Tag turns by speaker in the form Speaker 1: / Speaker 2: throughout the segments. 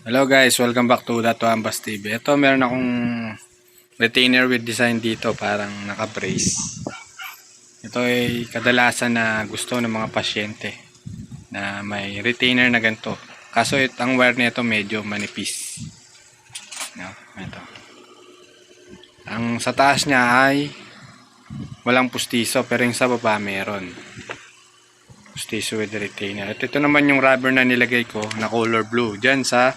Speaker 1: Hello guys, welcome back to Dato Ambas TV. Ito meron akong retainer with design dito, parang naka-brace. Ito ay kadalasan na gusto ng mga pasyente na may retainer na ganito. Kaso ang wire nito medyo manipis. No, ito. Ang sa taas niya ay walang pustiso, pero yung sa baba meron. Pustiso with retainer. At ito naman yung rubber na nilagay ko na color blue dyan sa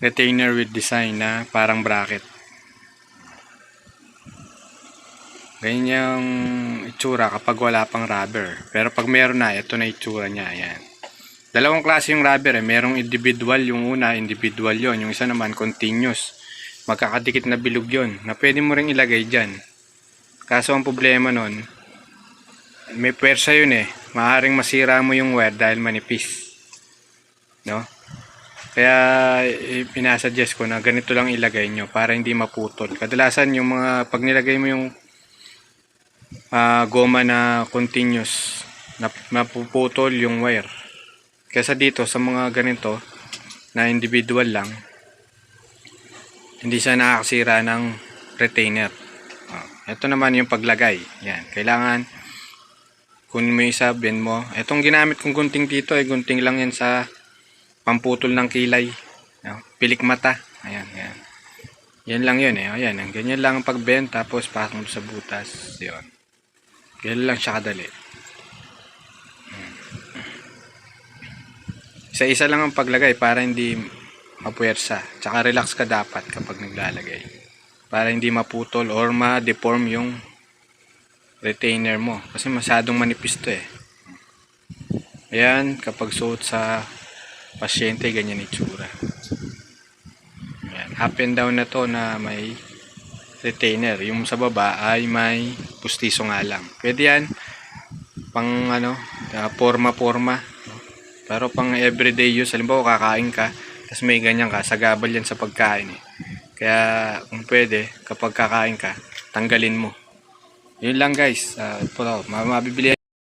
Speaker 1: retainer with design na parang bracket. Ganyan yung itsura kapag wala pang rubber. Pero pag meron na, ito na itsura niya. Ayan. Dalawang klase yung rubber eh. Merong individual, yung una individual yon, yung isa naman continuous. Magkakadikit na bilog yon na pwede mo ring ilagay dyan. Kaso ang problema nun, may pwersa yun eh. Maaaring masira mo yung wire dahil manipis. No? Kaya pinasuggest ko na ganito lang ilagay nyo para hindi maputol. Kadalasan yung mga pag nilagay mo yung goma na continuous, napuputol yung wire. Kaya dito sa mga ganito na individual lang, hindi siya nakakasira ng retainer. Ito naman yung paglagay. Yan. Kailangan kunin mo yung isa, bend mo. Itong ginamit kong gunting dito ay gunting lang yan sa pamputol ng kilay, pilik mata. Ayan, ayan. Yan lang yun eh. Ayan, ganyan lang ang pag-bend, tapos pasok mo sa butas. Yun. Ganyan lang siya kadali. Isa-isa lang ang paglagay para hindi mapuwersa. Tsaka relax ka dapat kapag naglalagay. Para hindi maputol or ma-deform yung retainer mo. Kasi masyadong manipis to eh. Ayan, kapag suot sa pasyente, ganyan itsura. Ayan, up and down na to na may retainer. Yung sa baba ay may pustiso nga lang. Pwede yan pang forma-forma. Pero pang everyday use, halimbawa kakain ka, tapos may ganyan ka, sagabal yan sa pagkain eh. Kaya kung pwede, kapag kakain ka, tanggalin mo. Yun lang guys. Mabibili